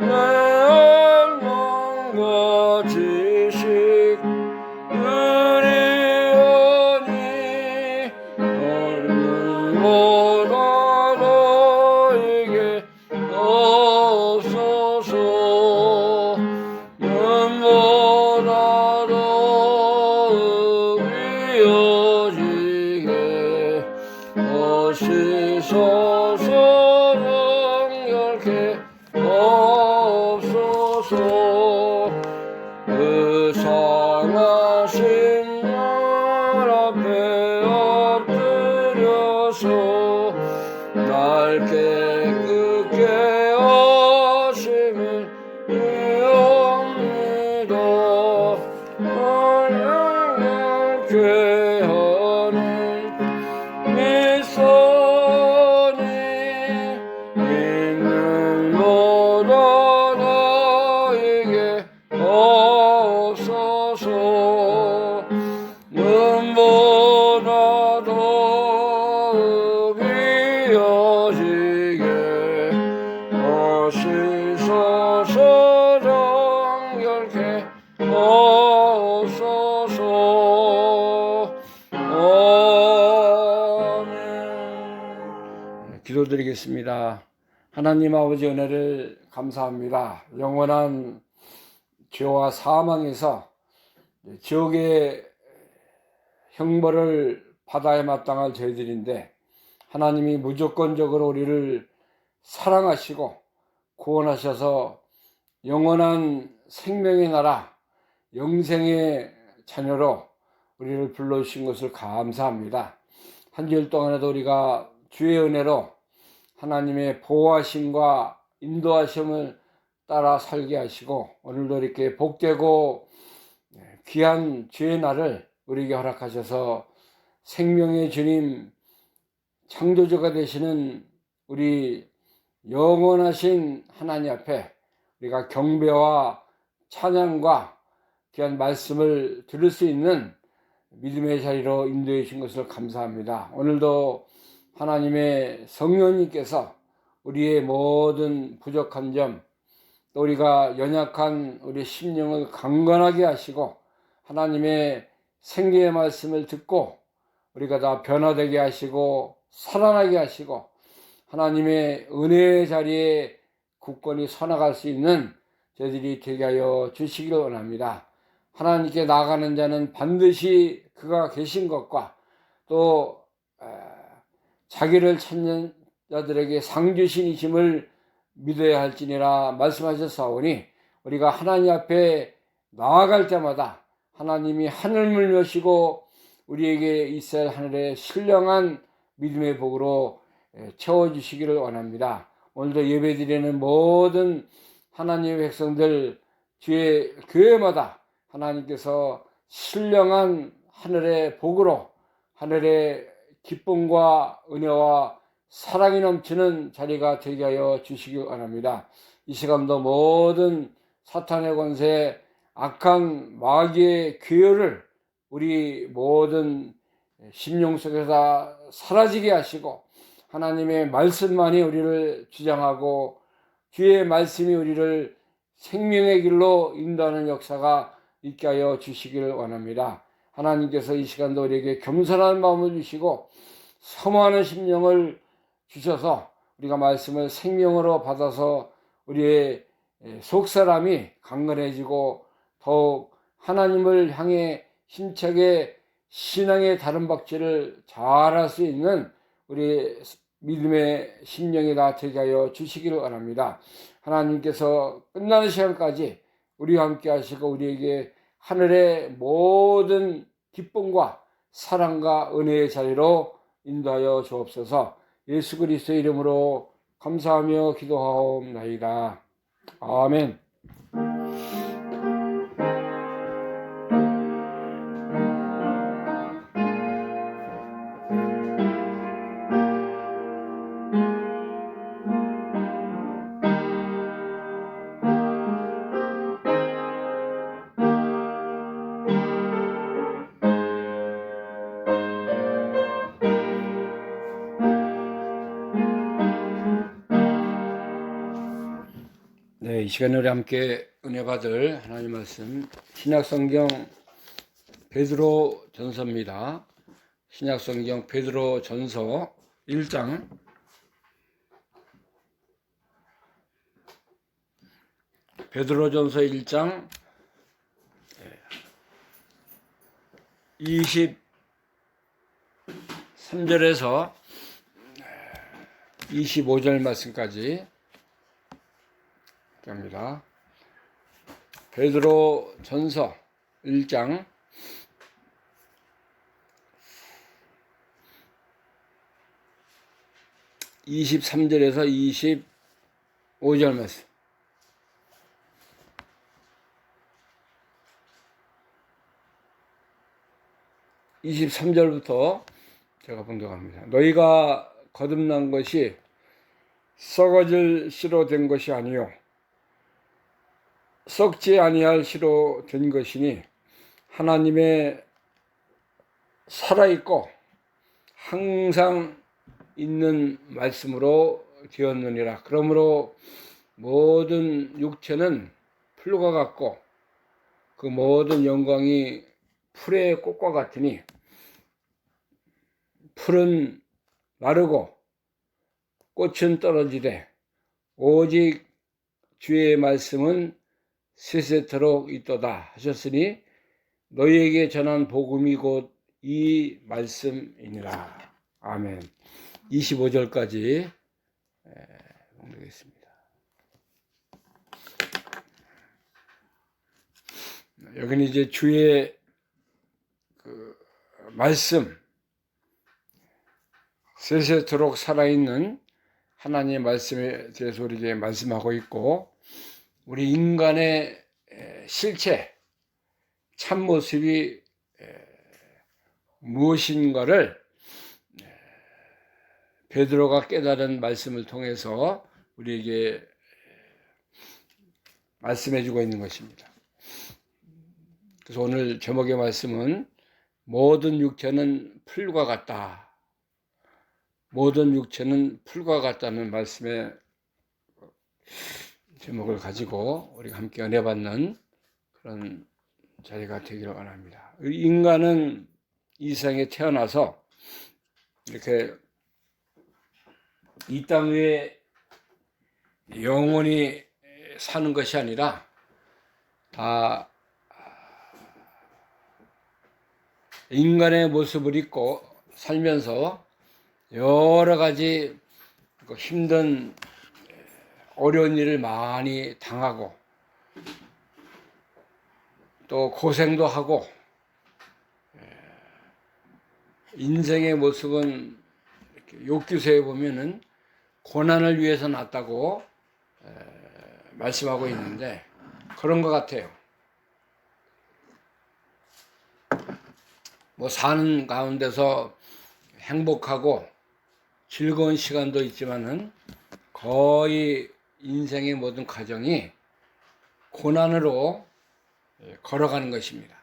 내 안녕과 지식 그리하니 눈보다 너에게 없소서 눈보다 더욱 이어지게 하시소서 정결케 없소서 그 상하신 날 앞에 엎드려서 날 깨끗게 하심을 위옵니다. 하나님께 하는 미소니 있는보다 나에게 없소서 눈보다 더욱 이어지게 하시소서 정결케 없소서. 아멘. 기도드리겠습니다. 하나님 아버지 은혜를 감사합니다. 영원한 죄와 사망에서 지옥의 형벌을 받아야 마땅할 저희들인데 하나님이 무조건적으로 우리를 사랑하시고 구원하셔서 영원한 생명의 나라 영생의 자녀로 우리를 불러주신 것을 감사합니다. 한 주일 동안에도 우리가 주의 은혜로 하나님의 보호하심과 인도하심을 따라 살게 하시고 오늘도 이렇게 복되고 귀한 주의 날을 우리에게 허락하셔서 생명의 주님 창조주가 되시는 우리 영원하신 하나님 앞에 우리가 경배와 찬양과 귀한 말씀을 들을 수 있는 믿음의 자리로 인도해 주신 것을 감사합니다. 오늘도 하나님의 성령님께서 우리의 모든 부족한 점, 또 우리가 연약한 우리 심령을 강건하게 하시고 하나님의 생기의 말씀을 듣고 우리가 다 변화되게 하시고 살아나게 하시고 하나님의 은혜의 자리에 굳건히 서나갈 수 있는 저희들이 되게 하여 주시기를 원합니다. 하나님께 나아가는 자는 반드시 그가 계신 것과 또 자기를 찾는 자들에게 상 주신이심을 믿어야 할지니라 말씀하셨사오니 우리가 하나님 앞에 나아갈 때마다 하나님이 하늘물 여시고 우리에게 있어야 할 하늘의 신령한 믿음의 복으로 채워주시기를 원합니다. 오늘도 예배드리는 모든 하나님의 백성들 주의 교회마다 하나님께서 신령한 하늘의 복으로 하늘의 기쁨과 은혜와 사랑이 넘치는 자리가 되게 하여 주시기 원합니다. 이 시간도 모든 사탄의 권세, 악한 마귀의 괴열을 우리 모든 심령 속에서 사라지게 하시고 하나님의 말씀만이 우리를 주장하고 주의 말씀이 우리를 생명의 길로 인도하는 역사가 있게 하여 주시기를 원합니다. 하나님께서 이 시간도 우리에게 겸손한 마음을 주시고 사모하는 심령을 주셔서 우리가 말씀을 생명으로 받아서 우리의 속사람이 강건해지고 더욱 하나님을 향해 힘차게 신앙의 다른 박질을 잘할 수 있는 우리 믿음의 심령이 다 되게 하여 주시기를 원합니다. 하나님께서 끝나는 시간까지 우리와 함께 하시고 우리에게 하늘의 모든 기쁨과 사랑과 은혜의 자리로 인도하여 주옵소서. 예수 그리스도의 이름으로 감사하며 기도하옵나이다. 아멘. 네, 이 시간에 우리 함께 은혜 받을 하나님 말씀 신약성경 베드로 전서입니다. 신약성경 베드로 전서 1장 베드로 전서 1장 23절에서 25절 말씀까지 합니다. 베드로 전서 1장 23절에서 25절 말씀. (23절부터) 제가 봉독합니다. 너희가 거듭난 것이 썩어질 씨로 된 것이 아니요 썩지 아니할 씨로 된 것이니 하나님의 살아있고 항상 있는 말씀으로 되었느니라. 그러므로 모든 육체는 풀과 같고 그 모든 영광이 풀의 꽃과 같으니 풀은 마르고 꽃은 떨어지되 오직 주의 말씀은 세세토록 있도다 하셨으니 너희에게 전한 복음이 곧 이 말씀이니라. 아멘. 25절까지 봉독했습니다. 여기는 이제 주의 그 말씀, 세세토록 살아있는 하나님의 말씀에 대해서 우리에게 말씀하고 있고, 우리 인간의 실체, 참모습이 무엇인가를 베드로가 깨달은 말씀을 통해서 우리에게 말씀해 주고 있는 것입니다. 그래서 오늘 제목의 말씀은 모든 육체는 풀과 같다. 모든 육체는 풀과 같다는 말씀의 제목을 가지고 우리가 함께 은혜 받는 그런 자리가 되기를 원합니다. 인간은 이 세상에 태어나서 이렇게 이 땅 위에 영원히 사는 것이 아니라 다 인간의 모습을 입고 살면서 여러 가지 힘든 어려운 일을 많이 당하고 또 고생도 하고, 인생의 모습은 욥기서에 보면은 고난을 위해서 났다고 말씀하고 있는데 그런 것 같아요. 뭐 사는 가운데서 행복하고 즐거운 시간도 있지만은 거의 인생의 모든 과정이 고난으로 걸어가는 것입니다.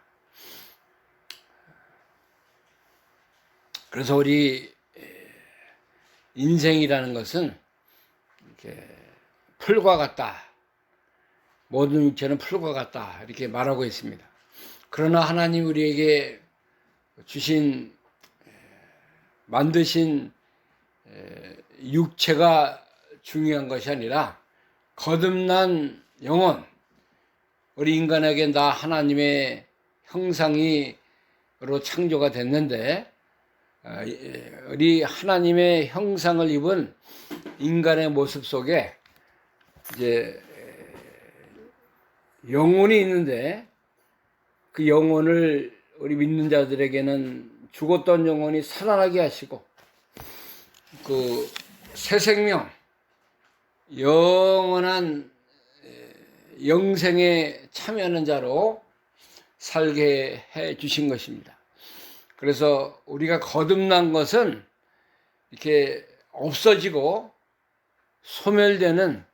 그래서 우리 인생이라는 것은 이렇게 풀과 같다. 모든 육체는 풀과 같다. 이렇게 말하고 있습니다. 그러나 하나님 우리에게 주신, 만드신 육체가 중요한 것이 아니라 거듭난 영혼, 우리 인간에게 다 하나님의 형상으로 창조가 됐는데, 우리 하나님의 형상을 입은 인간의 모습 속에 이제 영혼이 있는데, 그 영혼을 우리 믿는 자들에게는 죽었던 영혼이 살아나게 하시고 그 새 생명, 영원한 영생에 참여하는 자로 살게 해 주신 것입니다. 그래서 우리가 거듭난 것은 이렇게 없어지고 소멸되는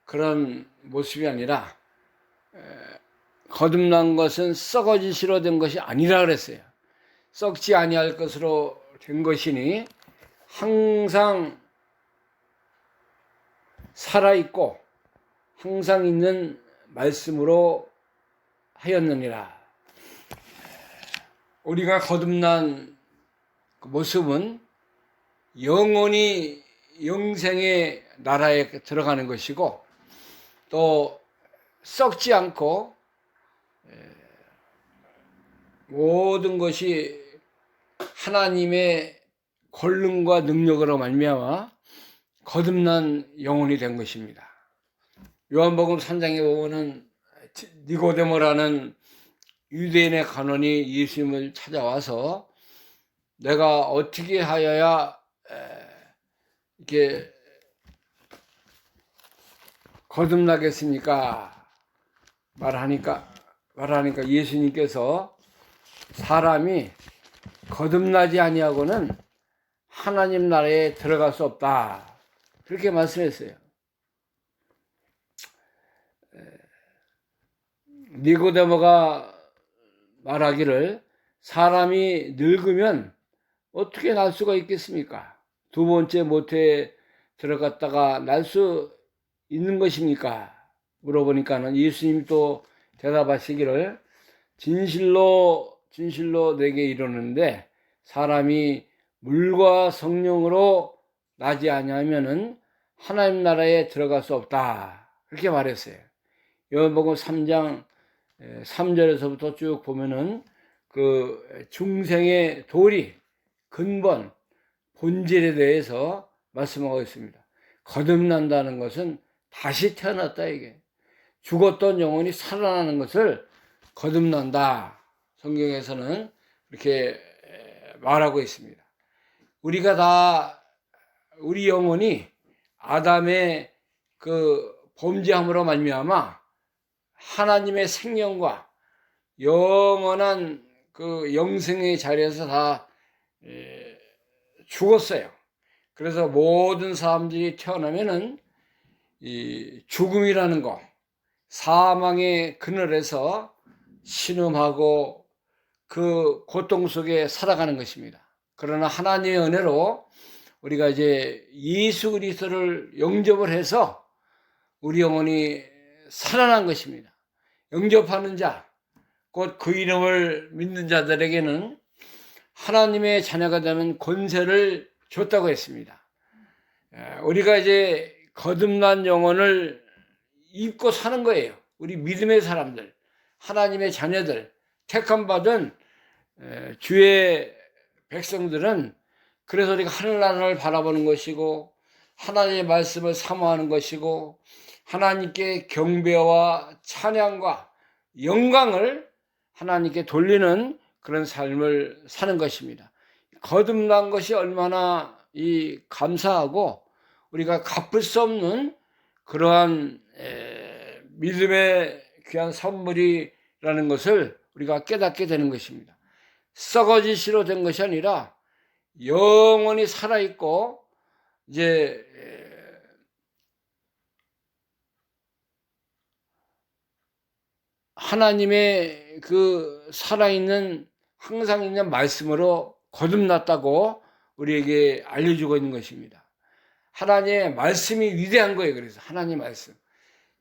그런 모습이 아니라, 거듭난 것은 썩어질 씨로 된 것이 아니라 그랬어요. 썩지 아니할 것으로 된 것이니 항상 살아있고 항상 있는 말씀으로 하였느니라. 우리가 거듭난 그 모습은 영원히 영생의 나라에 들어가는 것이고, 또 썩지 않고 모든 것이 하나님의 권능과 능력으로 말미암아 거듭난 영혼이 된 것입니다. 요한복음 3장에 보면은 니고데모라는 유대인의 간원이 예수님을 찾아와서 내가 어떻게 하여야 이렇게 거듭나겠습니까? 말하니까 예수님께서 사람이 거듭나지 아니하고는 하나님 나라에 들어갈 수 없다, 그렇게 말씀했어요. 니고데모가 말하기를 사람이 늙으면 어떻게 날 수가 있겠습니까? 두 번째 모태에 들어갔다가 날 수 있는 것입니까? 물어보니까는 예수님이 또 대답하시기를 진실로 내게 이르는데 사람이 물과 성령으로 나지 아니하면은 하나님 나라에 들어갈 수 없다, 그렇게 말했어요. 요한복음 3장 3절에서부터 쭉 보면은 그 중생의 도리, 근본, 본질에 대해서 말씀하고 있습니다. 거듭난다는 것은 다시 태어났다, 이게. 죽었던 영혼이 살아나는 것을 거듭난다, 성경에서는 이렇게 말하고 있습니다. 우리가 다, 우리 영혼이 아담의 그 범죄함으로 말미암아 하나님의 생명과 영원한 그 영생의 자리에서 다 죽었어요. 그래서 모든 사람들이 태어나면은 이 죽음이라는 거, 사망의 그늘에서 신음하고 그 고통 속에 살아가는 것입니다. 그러나 하나님의 은혜로 우리가 이제 예수 그리스도를 영접을 해서 우리 영혼이 살아난 것입니다. 영접하는 자, 곧 그 이름을 믿는 자들에게는 하나님의 자녀가 되는 권세를 줬다고 했습니다. 우리가 이제 거듭난 영혼을 입고 사는 거예요. 우리 믿음의 사람들, 하나님의 자녀들, 택함받은 주의 백성들은 그래서 우리가 하늘나라를 바라보는 것이고 하나님의 말씀을 사모하는 것이고 하나님께 경배와 찬양과 영광을 하나님께 돌리는 그런 삶을 사는 것입니다. 거듭난 것이 얼마나 감사하고 우리가 갚을 수 없는 그러한 믿음의 귀한 선물이라는 것을 우리가 깨닫게 되는 것입니다. 썩어지시로 된 것이 아니라 영원히 살아있고 이제 하나님의 그 살아있는 항상 있는 말씀으로 거듭났다고 우리에게 알려주고 있는 것입니다. 하나님의 말씀이 위대한 거예요. 그래서 하나님 말씀,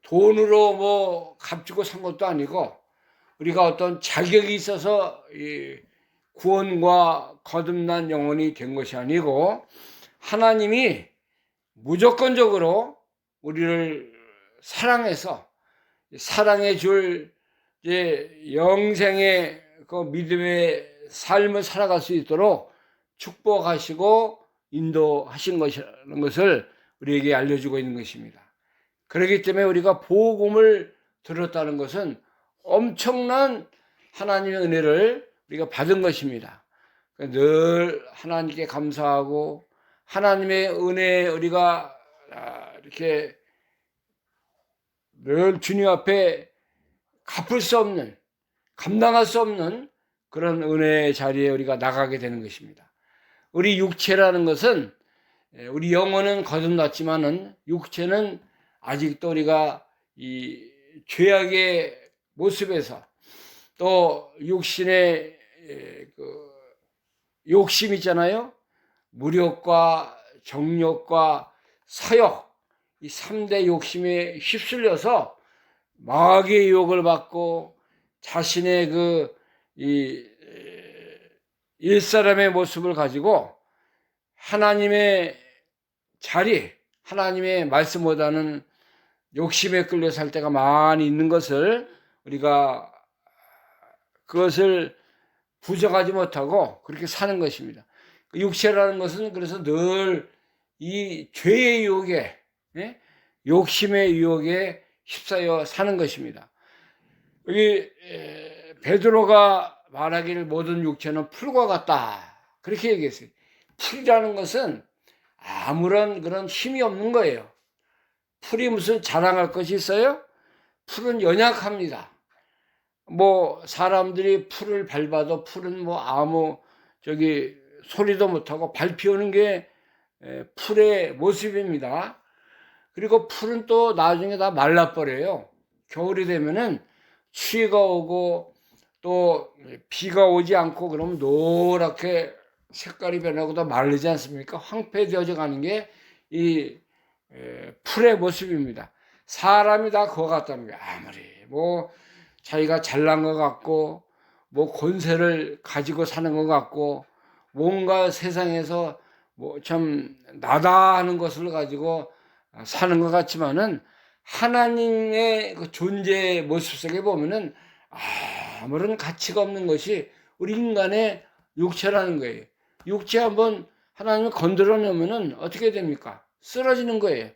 돈으로 뭐 값주고 산 것도 아니고 우리가 어떤 자격이 있어서 이 구원과 거듭난 영혼이 된 것이 아니고 하나님이 무조건적으로 우리를 사랑해서 사랑해 줄 영생의 그 믿음의 삶을 살아갈 수 있도록 축복하시고 인도하신 것이라는 것을 우리에게 알려주고 있는 것입니다. 그렇기 때문에 우리가 복음을 들었다는 것은 엄청난 하나님의 은혜를 우리가 받은 것입니다. 늘 하나님께 감사하고 하나님의 은혜에 우리가 이렇게 늘 주님 앞에 갚을 수 없는, 감당할 수 없는 그런 은혜의 자리에 우리가 나가게 되는 것입니다. 우리 육체라는 것은 우리 영혼은 거듭났지만은 육체는 아직도 우리가 이 죄악의 모습에서 또 육신의 그 욕심 있잖아요. 무력과 정욕과 사욕, 이 3대 욕심에 휩쓸려서 마귀의 유혹을 받고 자신의 이 일사람의 모습을 가지고 하나님의 자리, 하나님의 말씀보다는 욕심에 끌려 살 때가 많이 있는 것을 우리가 그것을 부정하지 못하고 그렇게 사는 것입니다. 육체라는 것은 그래서 늘 이 죄의 유혹에, 욕심의 유혹에 휩싸여 사는 것입니다. 여기 베드로가 말하기를 모든 육체는 풀과 같다, 그렇게 얘기했어요. 풀이라는 것은 아무런 그런 힘이 없는 거예요. 풀이 무슨 자랑할 것이 있어요? 풀은 연약합니다. 뭐 사람들이 풀을 밟아도 풀은 뭐 아무 소리도 못하고 밟히오는 게 풀의 모습입니다. 그리고 풀은 또 나중에 다 말라버려요. 겨울이 되면은 추위가 오고 또 비가 오지 않고 그러면 노랗게 색깔이 변하고 다 마르지 않습니까? 황폐되어져 가는 게 이 풀의 모습입니다. 사람이 다 그거 같다는 거예요. 아무리 뭐 자기가 잘난 것 같고 뭐 권세를 가지고 사는 것 같고 뭔가 세상에서 뭐 참 나다 하는 것을 가지고 사는 것 같지만은 하나님의 그 존재의 모습 속에 보면은 아무런 가치가 없는 것이 우리 인간의 육체라는 거예요. 육체 한번 하나님을 건드려 놓으면은 어떻게 됩니까? 쓰러지는 거예요.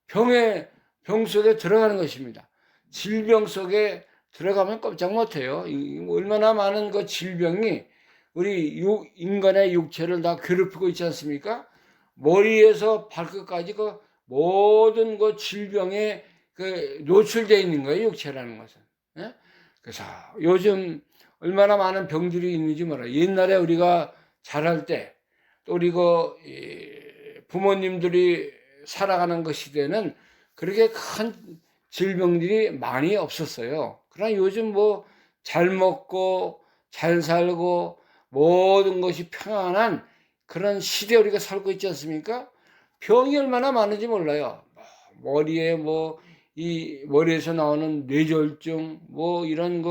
병 속에 들어가는 것입니다. 질병 속에 들어가면 꼼짝 못해요. 얼마나 많은 그 질병이 우리 인간의 육체를 다 괴롭히고 있지 않습니까? 머리에서 발끝까지 그 모든 그 질병에 노출되어 있는 거예요, 육체라는 것은. 예? 그래서 요즘 얼마나 많은 병들이 있는지 몰라요. 옛날에 우리가 자랄 때, 또 우리 부모님들이 살아가는 그 시대는 그렇게 큰 질병들이 많이 없었어요. 그러나 요즘 뭐 잘 먹고 잘 살고 모든 것이 평안한 그런 시대에 우리가 살고 있지 않습니까? 병이 얼마나 많은지 몰라요. 머리에 이 머리에서 나오는 뇌졸중, 뭐 이런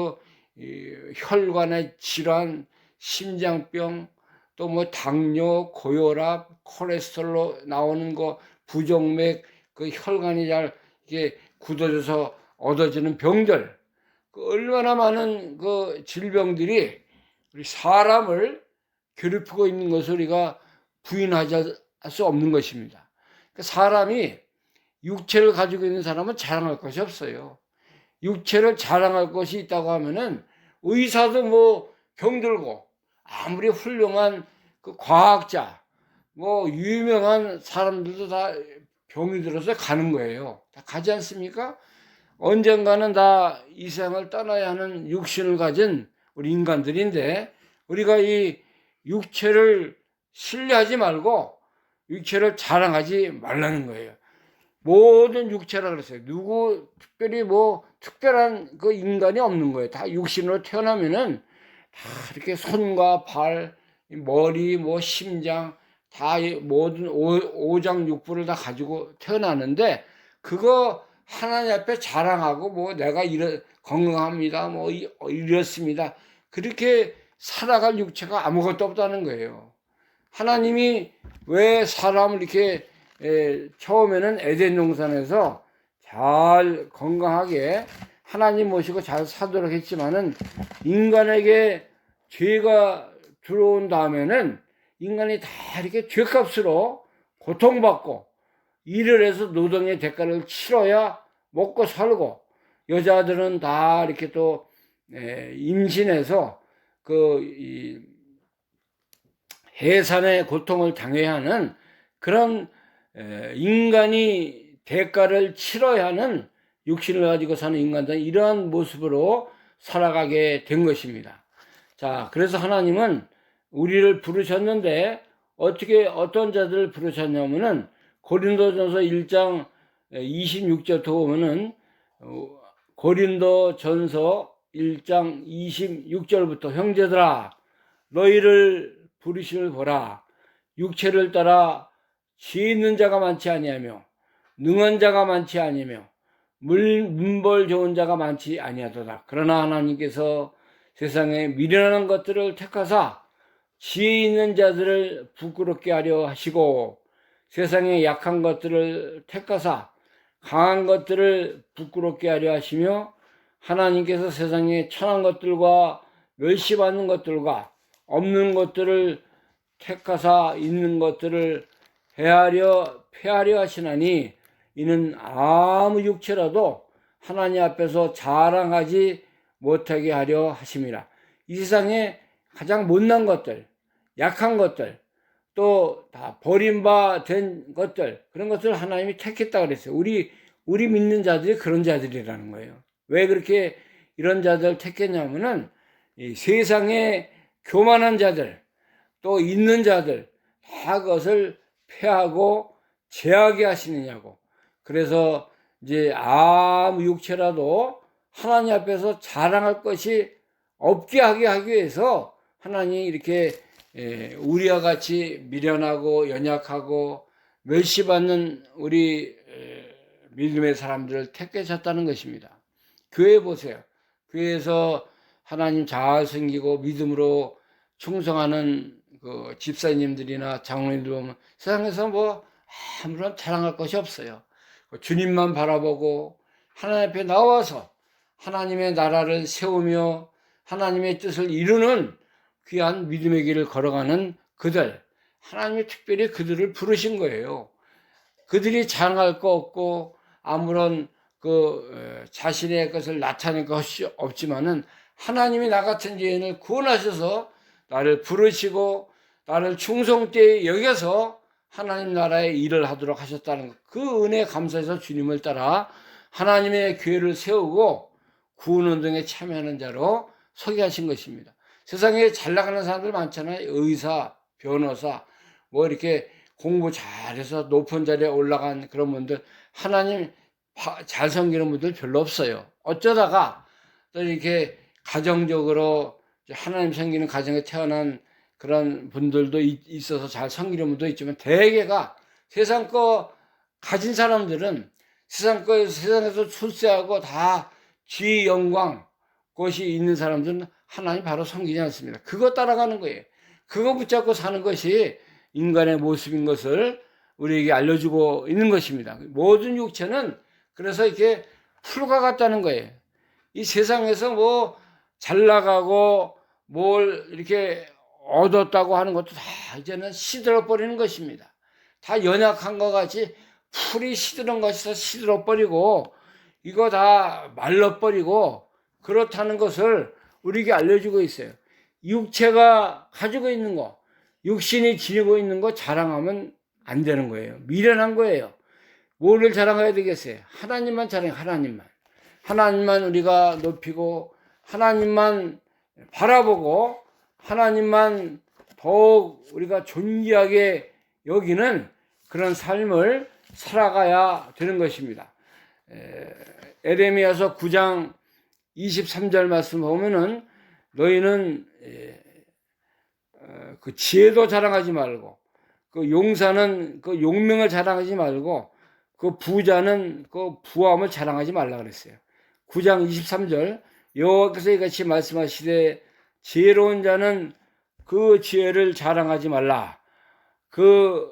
혈관의 질환, 심장병, 또 뭐 당뇨, 고혈압, 콜레스테롤로 나오는 부정맥, 혈관이 잘 이게 굳어져서 얻어지는 병들, 얼마나 많은 질병들이 우리 사람을 괴롭히고 있는 것을 우리가 부인하지 할 수 없는 것입니다. 사람이 육체를 가지고 있는 사람은 자랑할 것이 없어요. 육체를 자랑할 것이 있다고 하면은 의사도 뭐 병들고 아무리 훌륭한 과학자, 뭐 유명한 사람들도 다 병이 들어서 가는 거예요. 다 가지 않습니까? 언젠가는 다 이 세상을 떠나야 하는 육신을 가진 우리 인간들인데 우리가 이 육체를 신뢰하지 말고 육체를 자랑하지 말라는 거예요. 모든 육체라 그랬어요. 특별히 특별한 인간이 없는 거예요. 다 육신으로 태어나면은 다 이렇게 손과 발, 머리, 심장, 다 모든 오장육부를 다 가지고 태어나는데 그거 하나님 앞에 자랑하고 내가 건강합니다. 이렇습니다. 그렇게 살아갈 육체가 아무것도 없다는 거예요. 하나님이 왜 사람을 이렇게 처음에는 에덴 동산에서 잘 건강하게 하나님 모시고 잘 살도록 했지만은 인간에게 죄가 들어온 다음에는 인간이 다 이렇게 죄값으로 고통받고 일을 해서 노동의 대가를 치러야 먹고 살고 여자들은 다 이렇게 또 임신해서 해산의 고통을 당해야 하는 그런 인간이 대가를 치러야 하는 육신을 가지고 사는 인간들은 이러한 모습으로 살아가게 된 것입니다. 자, 그래서 하나님은 우리를 부르셨는데 어떤 자들을 부르셨냐면은 고린도전서 1장 26절부터 보면은 고린도전서 1장 26절부터 형제들아 너희를 부르심을 보라. 육체를 따라 죄 있는 자가 많지 아니하며 능한 자가 많지 아니며 문벌 좋은 자가 많지 아니하도다. 그러나 하나님께서 세상에 미련한 것들을 택하사 지혜 있는 자들을 부끄럽게 하려 하시고 세상에 약한 것들을 택하사 강한 것들을 부끄럽게 하려 하시며 하나님께서 세상에 천한 것들과 멸시받는 것들과 없는 것들을 택하사 있는 것들을 폐하려 하시나니 이는 아무 육체라도 하나님 앞에서 자랑하지 못하게 하려 하심이라. 이 세상에 가장 못난 것들, 약한 것들, 또 다 버림받은 것들, 그런 것들을 하나님이 택했다 그랬어요. 우리 믿는 자들이 그런 자들이라는 거예요. 왜 그렇게 이런 자들을 택했냐면은 이 세상에 교만한 자들, 또 있는 자들 다 그것을 폐하고 제하게 하시느냐고. 그래서 이제 아무 육체라도 하나님 앞에서 자랑할 것이 없게 하게 하기 위해서 하나님이 이렇게 우리와 같이 미련하고 연약하고 멸시받는 우리 믿음의 사람들을 택하셨다는 것입니다. 교회 보세요. 교회에서 하나님 잘 섬기고 믿음으로 충성하는 그 집사님들이나 장로님들 보면 세상에서 뭐 아무런 자랑할 것이 없어요. 주님만 바라보고 하나님 앞에 나와서 하나님의 나라를 세우며 하나님의 뜻을 이루는 귀한 믿음의 길을 걸어가는 그들, 하나님이 특별히 그들을 부르신 거예요. 그들이 자랑할 거 없고 아무런 자신의 것을 나타낼 것이 없지만은 하나님이 나 같은 죄인을 구원하셔서 나를 부르시고 나를 충성되이 여겨서 하나님 나라의 일을 하도록 하셨다는 것. 그 은혜에 감사해서 주님을 따라 하나님의 교회를 세우고 구원운동에 참여하는 자로 서게 하신 것입니다. 세상에 잘 나가는 사람들 많잖아요. 의사, 변호사, 뭐 이렇게 공부 잘해서 높은 자리에 올라간 그런 분들, 하나님 잘 섬기는 분들 별로 없어요. 어쩌다가 또 이렇게 가정적으로 하나님 섬기는 가정에 태어난 그런 분들도 있어서 잘 섬기는 분도 있지만 대개가 세상 거 가진 사람들은 세상에서 출세하고 다 지위 영광 것이 있는 사람들은 하나님 바로 섬기지 않습니다. 그거 따라가는 거예요. 그거 붙잡고 사는 것이 인간의 모습인 것을 우리에게 알려주고 있는 것입니다. 모든 육체는 그래서 이렇게 풀과 같다는 거예요. 이 세상에서 뭐 잘 나가고 뭘 이렇게 얻었다고 하는 것도 다 이제는 시들어 버리는 것입니다. 다 연약한 것 같이 풀이 시들은 것이 시들어 버리고 이거 다 말라 버리고 그렇다는 것을 우리에게 알려주고 있어요. 육체가 가지고 있는 거, 육신이 지니고 있는 거 자랑하면 안 되는 거예요. 미련한 거예요. 뭐를 자랑해야 되겠어요? 하나님만 자랑해. 하나님만 우리가 높이고 하나님만 바라보고 하나님만 더욱 우리가 존귀하게 여기는 그런 삶을 살아가야 되는 것입니다. 에레미야서 9장 23절 말씀 보면은 너희는 그 지혜도 자랑하지 말고 그 용사는 그 용명을 자랑하지 말고 그 부자는 그 부함을 자랑하지 말라 그랬어요. 9장 23절 여호와께서 이같이 말씀하시되 지혜로운 자는 그 지혜를 자랑하지 말라. 그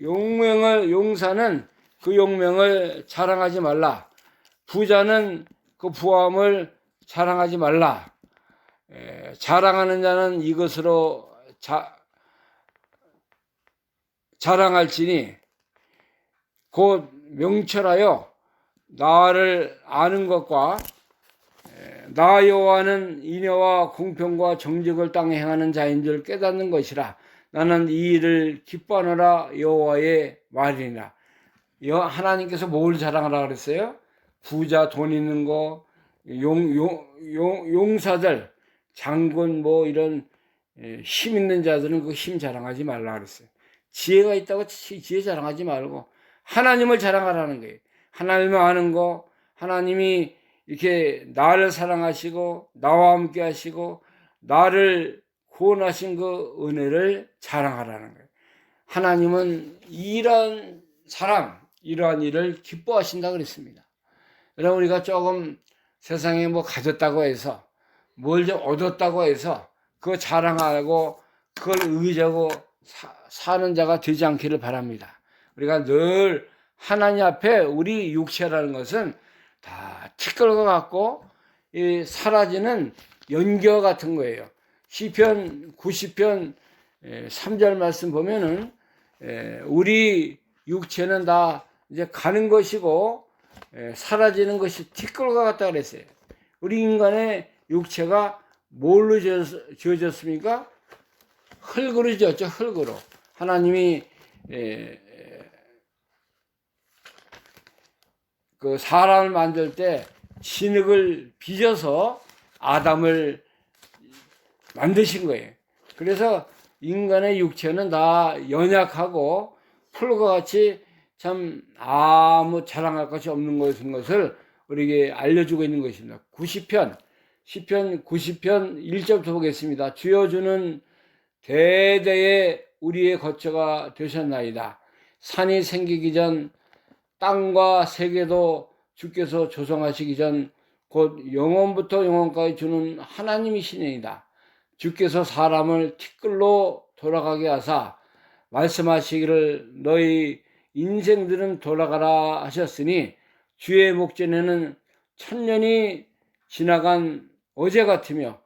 용사는 그 용명을 자랑하지 말라. 부자는 그 부함을 자랑하지 말라. 자랑하는 자는 이것으로 자랑할지니 곧 명철하여 나를 아는 것과 나 여호와는 인애와 공평과 정직을 땅에 행하는 자인 줄 깨닫는 것이라. 나는 이 일을 기뻐하노라 여호와의 말이니라. 하나님께서 뭘 자랑하라 그랬어요? 부자, 돈 있는 거, 용사들, 장군 뭐 이런 힘 있는 자들은 그 힘 자랑하지 말라 그랬어요. 지혜가 있다고 지혜 자랑하지 말고 하나님을 자랑하라는 거예요. 하나님을 아는 거, 하나님이 이렇게 나를 사랑하시고 나와 함께 하시고 나를 구원하신 그 은혜를 자랑하라는 거예요. 하나님은 이런 사람, 이러한 일을 기뻐하신다 그랬습니다. 여러분, 우리가 조금 세상에 뭐 가졌다고 해서 뭘 좀 얻었다고 해서 그거 자랑하고 그걸 의지하고 사는 자가 되지 않기를 바랍니다. 우리가 늘 하나님 앞에 우리 육체라는 것은 다 티끌과 같고 사라지는 연기와 같은 거예요. 시편 90편 3절 말씀 보면은 우리 육체는 다 이제 가는 것이고 사라지는 것이 티끌과 같다 그랬어요. 우리 인간의 육체가 뭘로 지어졌습니까? 흙으로 지었죠. 흙으로. 하나님이 그 사람을 만들 때 진흙을 빚어서 아담을 만드신 거예요. 그래서 인간의 육체는 다 연약하고 풀과 같이 참 아무 자랑할 것이 없는 것을 우리에게 알려주고 있는 것입니다. 90편, 시편 90편 1절부터 보겠습니다. 주여 주는 대대에 우리의 거처가 되셨나이다. 산이 생기기 전 땅과 세계도 주께서 조성하시기 전 곧 영원부터 영원까지 주는 하나님이시니이다. 주께서 사람을 티끌로 돌아가게 하사 말씀하시기를 너희 인생들은 돌아가라 하셨으니 주의 목전에는 천년이 지나간 어제 같으며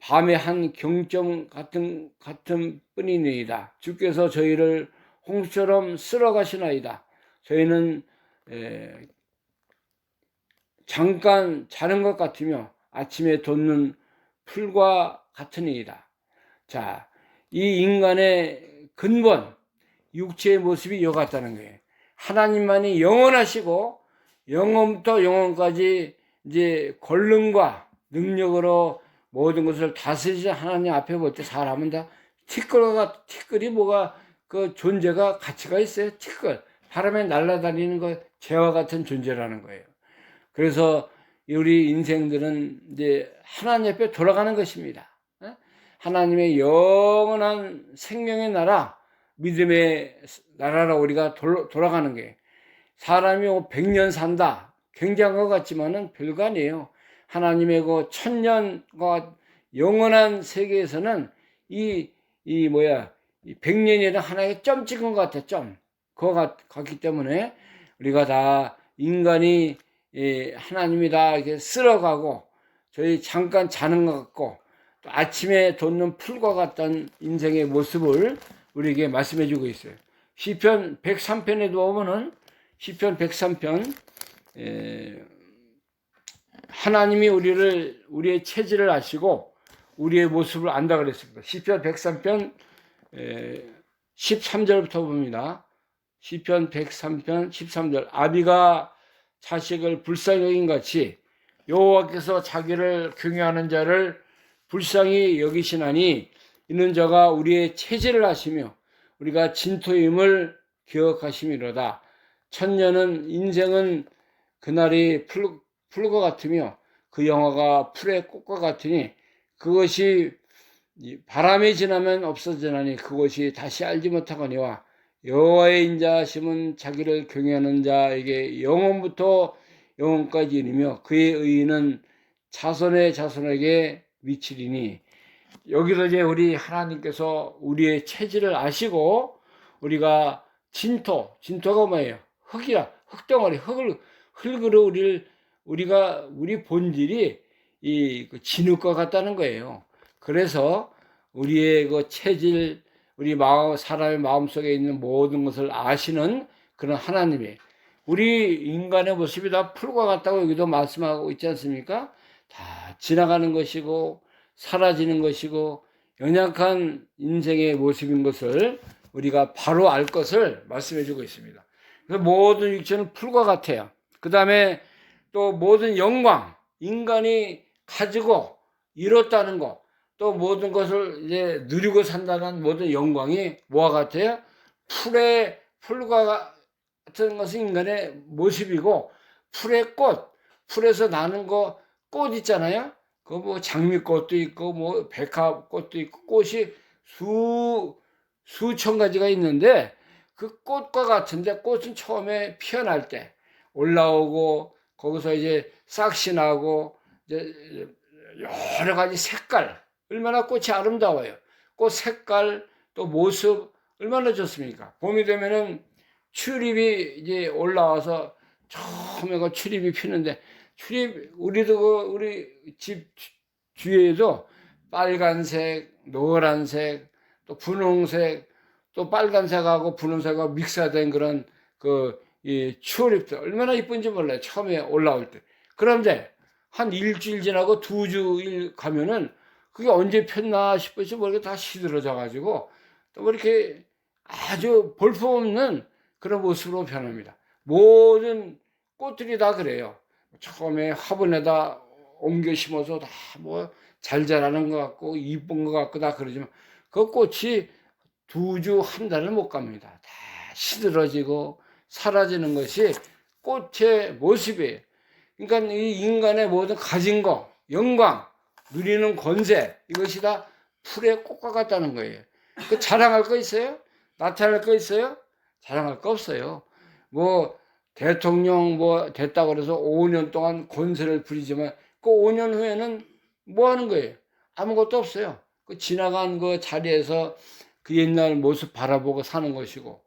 밤의 한 경점 같은 뿐이니이다. 주께서 저희를 홍수처럼 쓸어 가시나이다. 저희는 잠깐 자는 것 같으며 아침에 돋는 풀과 같으니이다. 자, 이 인간의 근본 육체의 모습이 이와 같다는 거예요. 하나님만이 영원하시고 영원부터 영원까지 이제 권능과 능력으로 모든 것을 다스리신 하나님 앞에 볼 때 사람은 다 티끌이 뭐가 그 존재가 가치가 있어요. 티끌 바람에 날아다니는 것 재와 같은 존재라는 거예요. 그래서 우리 인생들은 이제 하나님 앞에 돌아가는 것입니다. 하나님의 영원한 생명의 나라, 믿음의 나라로 우리가 돌아가는 거예요. 사람이 100년 산다. 굉장한 것 같지만은 별거 아니에요. 하나님의 그 천년과 영원한 세계에서는 이 100년이라는 하나의 점 찍은 것 같아, 점. 그거 같기 때문에 우리가 다 인간이 하나님이 다 이렇게 쓸어가고 저희 잠깐 자는 것 같고 또 아침에 돋는 풀과 같던 인생의 모습을 우리에게 말씀해 주고 있어요. 시편 103편에도 보면은 시편 103편 하나님이 우리의 체질을 아시고 우리의 모습을 안다 그랬습니다. 시편 103편 13절부터 봅니다. 시편 103편 13절 아비가 자식을 불쌍히 여긴 같이 여호와께서 자기를 경외하는 자를 불쌍히 여기시나니 이는 저가 우리의 체질을 아시며 우리가 진토임을 기억하심이로다. 천년은 인생은 그날이 풀과 같으며 그 영화가 풀의 꽃과 같으니 그것이 바람이 지나면 없어지나니 그것이 다시 알지 못하거니와 여호와의 인자하심은 자기를 경외하는 자에게 영원부터 영원까지 이르며 그의 의인은 자손의 자손에게 미치리니 여기서 이제 우리 하나님께서 우리의 체질을 아시고 우리가 진토가 뭐예요? 흙덩어리, 흙으로 우리 본질이 그 진흙과 같다는 거예요. 그래서 우리의 그 체질, 우리 사람의 마음속에 있는 모든 것을 아시는 그런 하나님이 우리 인간의 모습이 다 풀과 같다고 여기도 말씀하고 있지 않습니까? 다 지나가는 것이고 사라지는 것이고 연약한 인생의 모습인 것을 우리가 바로 알 것을 말씀해 주고 있습니다. 그래서 모든 육체는 풀과 같아요. 그 다음에 또 모든 영광, 인간이 가지고 이뤘다는 것, 또 모든 것을 이제 누리고 산다는 모든 영광이 뭐와 같아요? 풀과 같은 것은 인간의 모습이고, 풀의 꽃, 풀에서 나는 꽃 있잖아요? 그 뭐 장미꽃도 있고, 뭐 백합꽃도 있고, 꽃이 수천 가지가 있는데, 그 꽃과 같은데 꽃은 처음에 피어날 때 올라오고 거기서 이제 싹시 나고 이제 여러 가지 색깔 얼마나 꽃이 아름다워요. 꽃 색깔 또 모습 얼마나 좋습니까? 봄이 되면은 튤립이 이제 올라와서 처음에 그 튤립이 피는데 튤립 우리도 우리 집 뒤에도 빨간색, 노란색, 또 분홍색, 또 빨간색하고 분홍색하고 믹스된 그런 이 튤립들 얼마나 이쁜지 몰라요. 처음에 올라올 때. 그런데 한 일주일 지나고 2주일 가면은 그게 언제 폈나 싶어서 모르게 다 시들어져 가지고 또 뭐 이렇게 아주 볼품없는 그런 모습으로 변합니다. 모든 꽃들이 다 그래요. 처음에 화분에다 옮겨 심어서 다 뭐 잘 자라는 것 같고 이쁜 것 같고 다 그러지만 그 꽃이 2주, 한 달을 못 갑니다. 다 시들어지고 사라지는 것이 꽃의 모습이에요. 그러니까 이 인간의 모든 가진 거, 영광, 누리는 권세 이것이 다 풀의 꽃과 같다는 거예요. 그 자랑할 거 있어요? 나타낼 거 있어요? 자랑할 거 없어요. 뭐 대통령 뭐 됐다고 그래서 5년 동안 권세를 부리지만 그 5년 후에는 뭐 하는 거예요? 아무것도 없어요. 그 지나간 그 자리에서 그 옛날 모습 바라보고 사는 것이고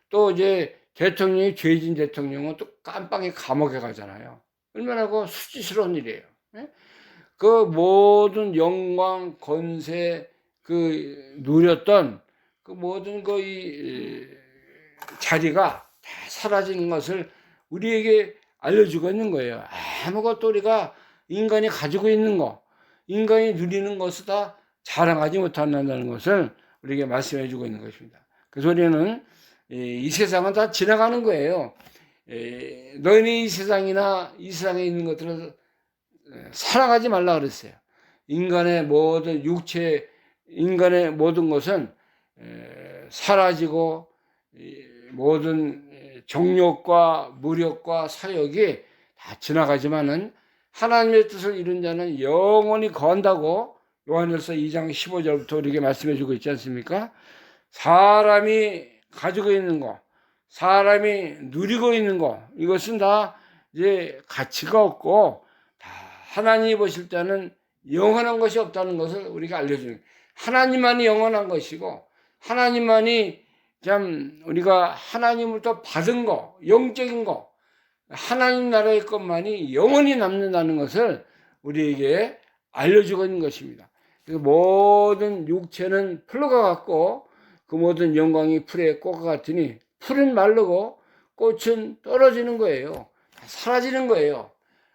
또 이제 대통령이 죄진 대통령은 또 깜빵에 감옥에 가잖아요. 얼마나 그 수치스러운 일이에요. 그 모든 영광, 권세, 그 누렸던 그 모든 그 이 자리가 다 사라지는 것을 우리에게 알려주고 있는 거예요. 아무것도 우리가 인간이 가지고 있는 거, 인간이 누리는 것을 다 자랑하지 못한다는 것을 우리에게 말씀해 주고 있는 것입니다. 그 소리는 이 세상은 다 지나가는 거예요. 너희는 이 세상이나 이 세상에 있는 것들을 사랑하지 말라 그랬어요. 인간의 모든 육체, 인간의 모든 것은 사라지고 모든 정욕과 무력과 사욕이 다 지나가지만은 하나님의 뜻을 이룬 자는 영원히 거한다고 요한일서 2장 15절부터 이렇게 말씀해 주고 있지 않습니까? 사람이 가지고 있는 거, 사람이 누리고 있는 거, 이것은 다 이제 가치가 없고 다 하나님이 보실 때는 영원한 것이 없다는 것을 우리가 알려주는 거예요. 하나님만이 영원한 것이고 하나님만이 참 우리가 하나님으로부터 받은 거, 영적인 거, 하나님 나라의 것만이 영원히 남는다는 것을 우리에게 알려주고 있는 것입니다. 그래서 모든 육체는 풀과 같고 그 모든 영광이 풀의 꽃과 같으니 풀은 마르고 꽃은 떨어지는 거예요. 사라지는 거예요.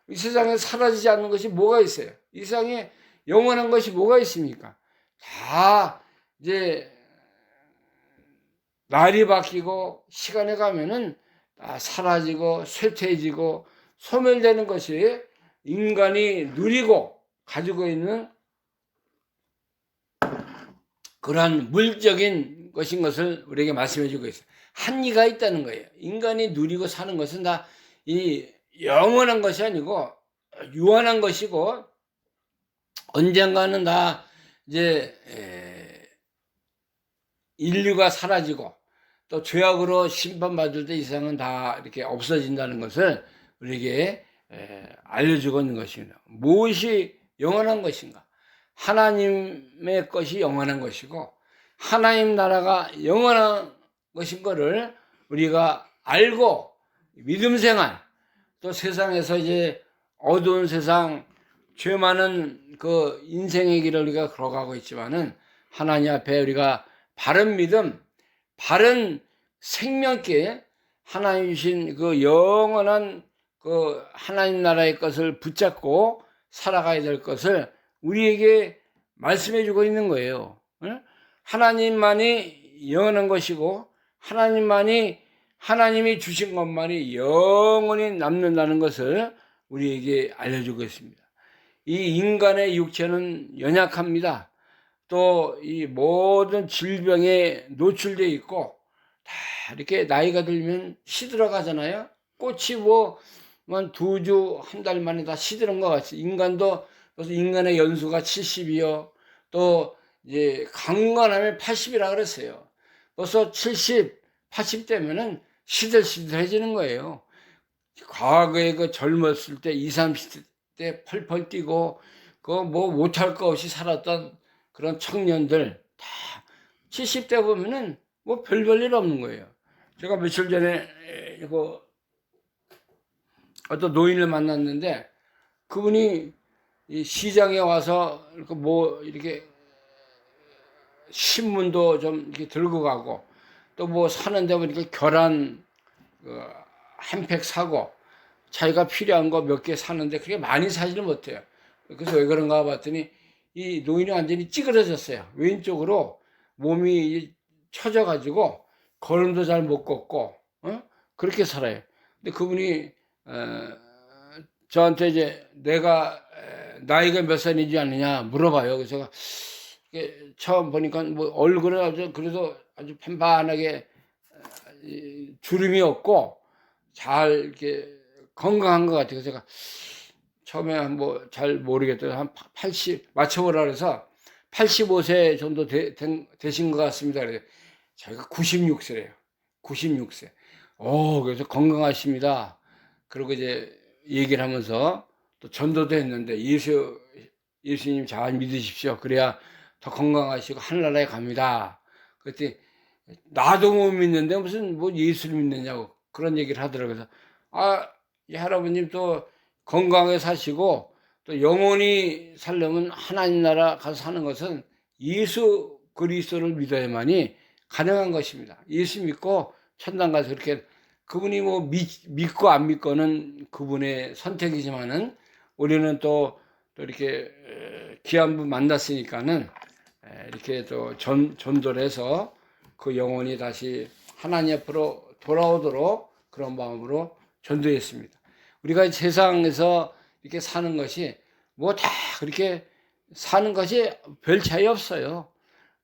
이 세상에 사라지지 않는 것이 뭐가 있어요? 이 세상에 영원한 것이 뭐가 있습니까? 다 이제 날이 바뀌고 시간에 가면은 다 사라지고 쇠퇴해지고 소멸되는 것이 인간이 누리고 가지고 있는 그러한 물적인 것인 것을 우리에게 말씀해 주고 있어요. 한계가 있다는 거예요. 인간이 누리고 사는 것은 다 이 영원한 것이 아니고 유한한 것이고 언젠가는 다 이제 인류가 사라지고 또 죄악으로 심판받을 때 이 세상은 다 이렇게 없어진다는 것을 우리에게 알려주고 있는 것입니다. 무엇이 영원한 것인가? 하나님의 것이 영원한 것이고 하나님 나라가 영원한 것인 것을 우리가 알고 믿음 생활 또 세상에서 이제 어두운 세상 죄 많은 그 인생의 길을 우리가 걸어가고 있지만은 하나님 앞에 우리가 바른 믿음, 바른 생명길 하나님 주신 그 영원한 그 하나님 나라의 것을 붙잡고 살아가야 될 것을 우리에게 말씀해 주고 있는 거예요. 하나님만이 영원한 것이고 하나님이 주신 것만이 영원히 남는다는 것을 우리에게 알려주고 있습니다. 이 인간의 육체는 연약합니다. 또 이 모든 질병에 노출되어 있고 다 이렇게 나이가 들면 시들어가잖아요. 꽃이 뭐 2주, 한 달 만에 다 시드는 것 같이 인간도 그래서 인간의 연수가 70이요. 또 이제 강건하면 80이라 그랬어요. 벌써 70, 80대면은 시들시들해지는 거예요. 과거에 그 젊었을 때 20, 30대 펄펄 뛰고 그 뭐 못할 거 없이 살았던 그런 청년들 다 70대 보면은 뭐 별일 없는 거예요. 제가 며칠 전에 이거 어떤 노인을 만났는데 그분이 이 시장에 와서 뭐 이렇게 신문도 좀 이렇게 들고 가고 또 뭐 사는데 보니까 계란 한 팩 사고 자기가 필요한 거 몇 개 사는데 그게 많이 사지를 못해요. 그래서 왜 그런가 봤더니 이 노인이 완전히 찌그러졌어요. 왼쪽으로 몸이 처져가지고 걸음도 잘 못 걷고 그렇게 살아요. 근데 그분이 저한테 이제 내가 나이가 몇 살인지 아느냐 물어봐요. 그래서 제가 처음 보니까 뭐 얼굴은 아주 그래도 아주 판판하게 주름이 없고 잘 이렇게 건강한 것 같아요. 제가 처음에 뭐 잘 모르겠더니 한 80 맞춰보라 그래서 85세 정도 되신 것 같습니다. 그래서 자기가 96세래요. 96세. 그래서 건강하십니다. 그리고 이제 얘기를 하면서 또 전도도 했는데 예수님 잘 믿으십시오. 그래야 더 건강하시고 하늘나라에 갑니다. 그랬더니 나도 못 믿는데 무슨 뭐 예수를 믿느냐고 그런 얘기를 하더라고요. 그래서 이 할아버님 또 건강하게 사시고 또 영원히 살려면 하나님 나라 가서 사는 것은 예수 그리스도를 믿어야만이 가능한 것입니다. 예수 믿고 천당 가서 그렇게 그분이 뭐 믿고 안 믿고는 그분의 선택이지만은 우리는 또 이렇게 귀한 분 만났으니까는 이렇게 또 전도를 해서 그 영혼이 다시 하나님 앞으로 돌아오도록 그런 마음으로 전도했습니다. 우리가 세상에서 이렇게 사는 것이 뭐 다 그렇게 사는 것이 별 차이 없어요.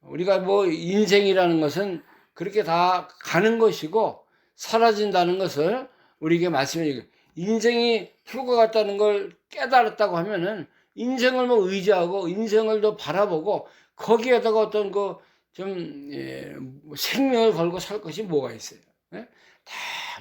우리가 뭐 인생이라는 것은 그렇게 다 가는 것이고 사라진다는 것을 우리에게 말씀해 주고 인생이 풀과 같다는 걸 깨달았다고 하면은 인생을 뭐 의지하고 인생을 더 바라보고 거기에다가 어떤 생명을 걸고 살 것이 뭐가 있어요? 예? 다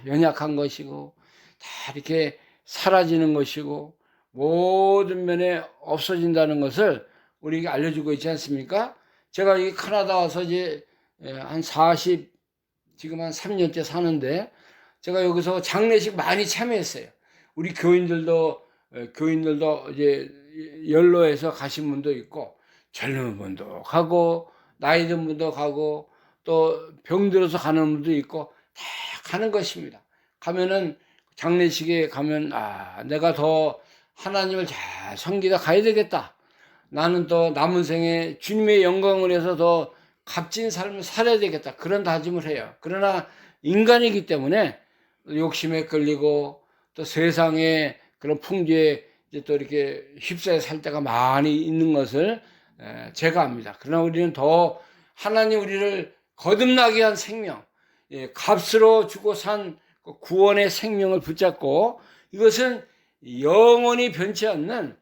연약한 것이고 다 이렇게 사라지는 것이고 모든 면에 없어진다는 것을 우리에게 알려주고 있지 않습니까? 제가 이 캐나다 와서 이제 한 40, 지금 한 3년째 사는데 제가 여기서 장례식 많이 참여했어요. 우리 교인들도 이제 연로해서 가신 분도 있고 젊은 분도 가고 나이 든 분도 가고 또 병들어서 가는 분도 있고 다 가는 것입니다. 가면은 장례식에 가면 내가 더 하나님을 잘 섬기다 가야 되겠다. 나는 또 남은 생에 주님의 영광을 위해서 더 값진 삶을 살아야 되겠다. 그런 다짐을 해요. 그러나 인간이기 때문에 욕심에 끌리고 또 세상의 그런 풍조에 이제 또 이렇게 휩싸여 살 때가 많이 있는 것을 제가 압니다. 그러나 우리는 더 하나님 우리를 거듭나게 한 생명, 값으로 주고 산 구원의 생명을 붙잡고 이것은 영원히 변치 않는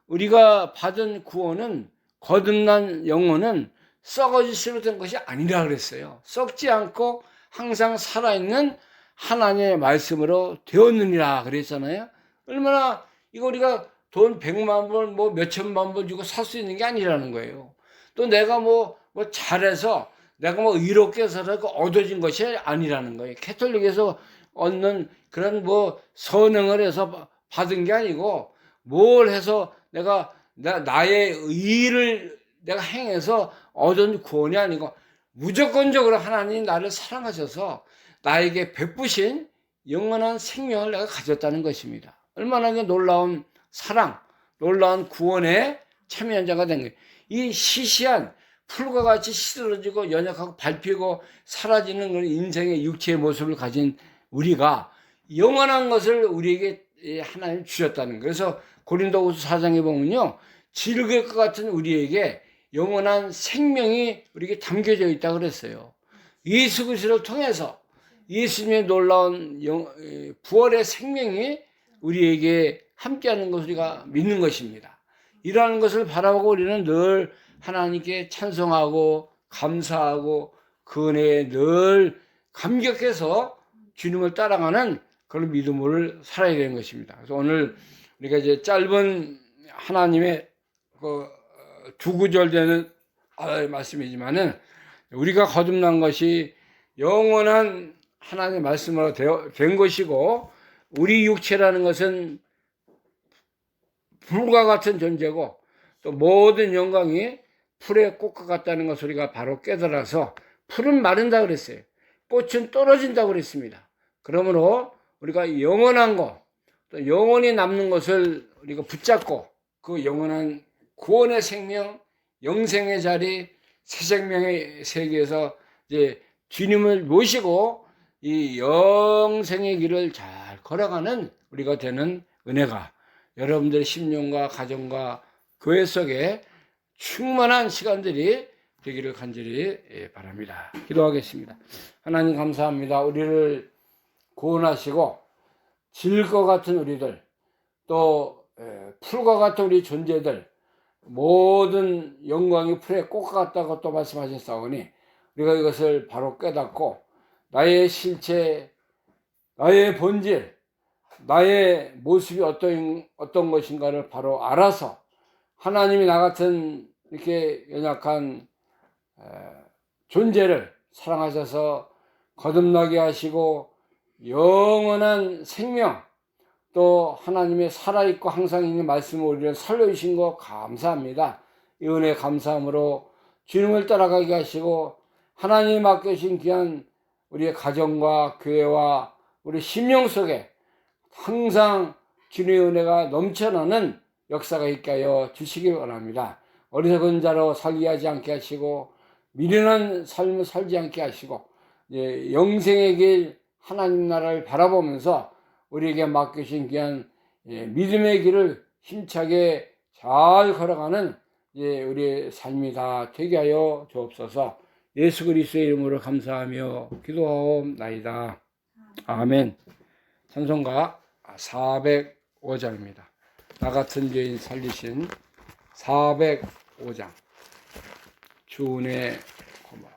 우리가 받은 구원은 거듭난 영혼은 썩어질 된 것이 아니라 그랬어요. 썩지 않고 항상 살아있는 하나님의 말씀으로 되었느니라 그랬잖아요. 얼마나 이거 우리가 돈 100만 번, 뭐 몇천만 번 주고 살 수 있는 게 아니라는 거예요. 또 내가 뭐 잘해서 내가 뭐 의롭게 살아서 얻어진 것이 아니라는 거예요. 캐톨릭에서 얻는 그런 뭐 선행을 해서 받은 게 아니고 뭘 해서 내가 나의 의를 내가 행해서 얻은 구원이 아니고 무조건적으로 하나님이 나를 사랑하셔서 나에게 베푸신 영원한 생명을 내가 가졌다는 것입니다. 얼마나 놀라운 사랑, 놀라운 구원에 참여한 자가 된 거예요. 이 시시한 풀과 같이 시들어지고 연약하고 밟히고 사라지는 그런 인생의 육체의 모습을 가진 우리가 영원한 것을 우리에게 하나님 주셨다는 거예요. 그래서 고린도후서 4장에 보면요, 질길 것 같은 우리에게 영원한 생명이 우리에게 담겨져 있다고 그랬어요. 예수 그리스도를 통해서 예수님의 놀라운 부활의 생명이 우리에게 함께하는 것을 우리가 믿는 것입니다. 이러한 것을 바라보고 우리는 늘 하나님께 찬송하고 감사하고 그 은혜에 늘 감격해서 주님을 따라가는 그런 믿음을 살아야 되는 것입니다. 그래서 오늘 우리가 이제 짧은 하나님의 그 두 구절 되는 말씀이지만은 우리가 거듭난 것이 영원한 하나님의 말씀으로 된 것이고, 우리 육체라는 것은 불과 같은 존재고 또 모든 영광이 풀의 꽃과 같다는 것을 우리가 바로 깨달아서, 풀은 마른다 그랬어요. 꽃은 떨어진다고 그랬습니다. 그러므로 우리가 영원한 것, 또 영원히 남는 것을 우리가 붙잡고 그 영원한 구원의 생명, 영생의 자리, 새 생명의 세계에서 이제 주님을 모시고 이 영생의 길을 잘 걸어가는 우리가 되는 은혜가 여러분들의 심령과 가정과 교회 속에 충만한 시간들이 되기를 간절히 바랍니다. 기도하겠습니다. 하나님 감사합니다. 우리를 구원하시고 질것 같은 우리들, 또 풀과 같은 우리 존재들, 모든 영광이 풀의 꽃과 같다고 또 말씀하셨사오니 우리가 이것을 바로 깨닫고 나의 실체, 나의 본질, 나의 모습이 어떤 것인가를 바로 알아서 하나님이 나 같은 이렇게 연약한 존재를 사랑하셔서 거듭나게 하시고 영원한 생명, 또 하나님의 살아있고 항상 있는 말씀을 우리를 살려주신 거 감사합니다. 이 은혜 감사함으로 주님을 따라가게 하시고 하나님이 맡겨주신 귀한 우리의 가정과 교회와 우리 심령 속에 항상 주님의 은혜가 넘쳐나는 역사가 있게 하여 주시기 바랍니다. 어리석은 자로 살게 하지 않게 하시고 미련한 삶을 살지 않게 하시고 영생의 길 하나님 나라를 바라보면서 우리에게 맡기신 귀한 믿음의 길을 힘차게 잘 걸어가는 우리의 삶이 다 되게 하여 주옵소서. 예수 그리스도의 이름으로 감사하며 기도하옵나이다. 아멘. 찬송가 405장입니다. 나 같은 죄인 살리신 405장. 주 은혜 고마워.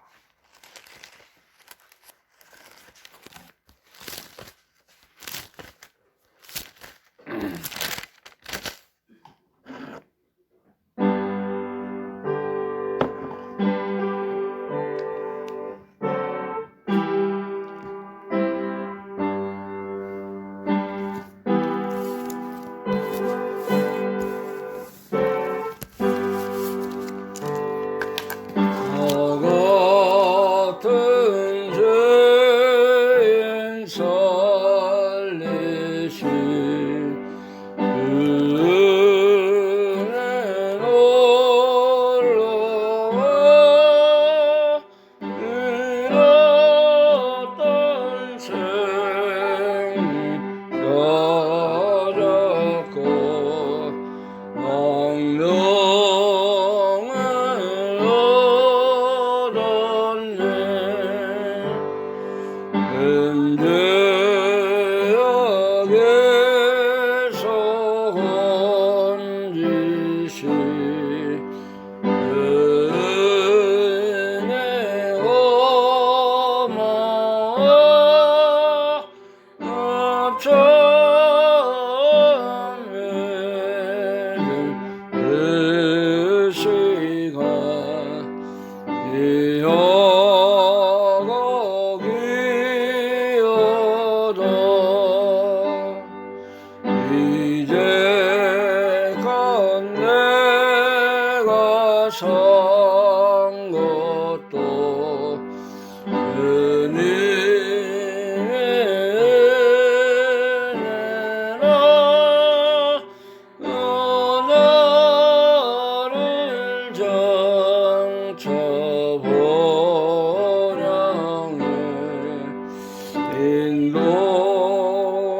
인도해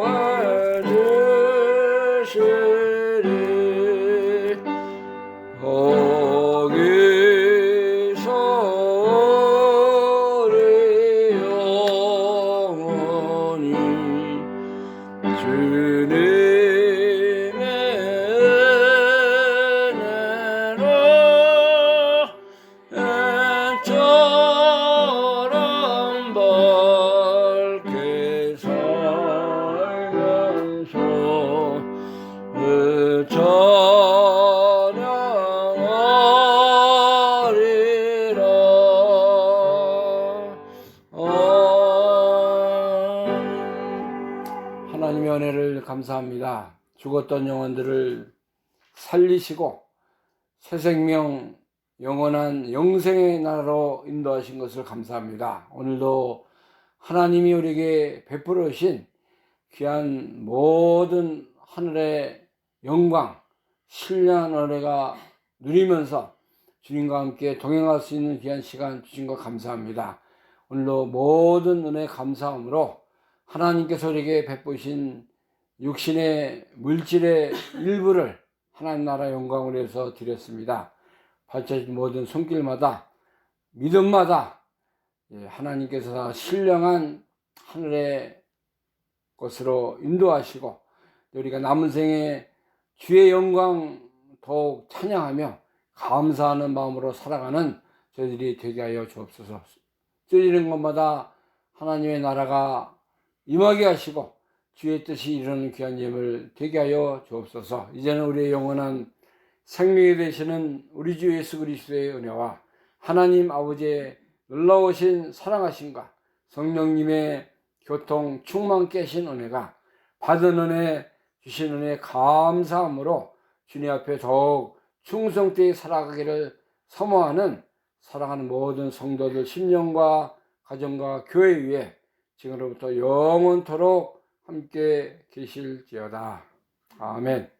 주시리. 감사합니다. 죽었던 영혼들을 살리시고 새 생명, 영원한 영생의 나라로 인도하신 것을 감사합니다. 오늘도 하나님이 우리에게 베풀어 주신 귀한 모든 하늘의 영광, 신령한 은혜가 누리면서 주님과 함께 동행할 수 있는 귀한 시간 주신 것 감사합니다. 오늘도 모든 은혜 감사함으로 하나님께서 우리에게 베푸신 육신의 물질의 일부를 하나님 나라 영광을 위해서 드렸습니다. 발자진 모든 손길마다 믿음마다 하나님께서 신령한 하늘의 것으로 인도하시고 우리가 남은 생에 주의 영광 더욱 찬양하며 감사하는 마음으로 살아가는 저희들이 되게 하여 주옵소서. 찔리는 것마다 하나님의 나라가 임하게 하시고 주의 뜻이 이루는 귀한 예물 되게 하여 주옵소서. 이제는 우리의 영원한 생명이 되시는 우리 주 예수 그리스도의 은혜와 하나님 아버지의 놀라우신 사랑하심과 성령님의 교통 충만케 하신 은혜가 받은 은혜 주신 은혜 감사함으로 주님 앞에 더욱 충성되게 살아가기를 사모하는 사랑하는 모든 성도들 심령과 가정과 교회 위에 지금으로부터 영원토록 함께 계실지어다. 아멘.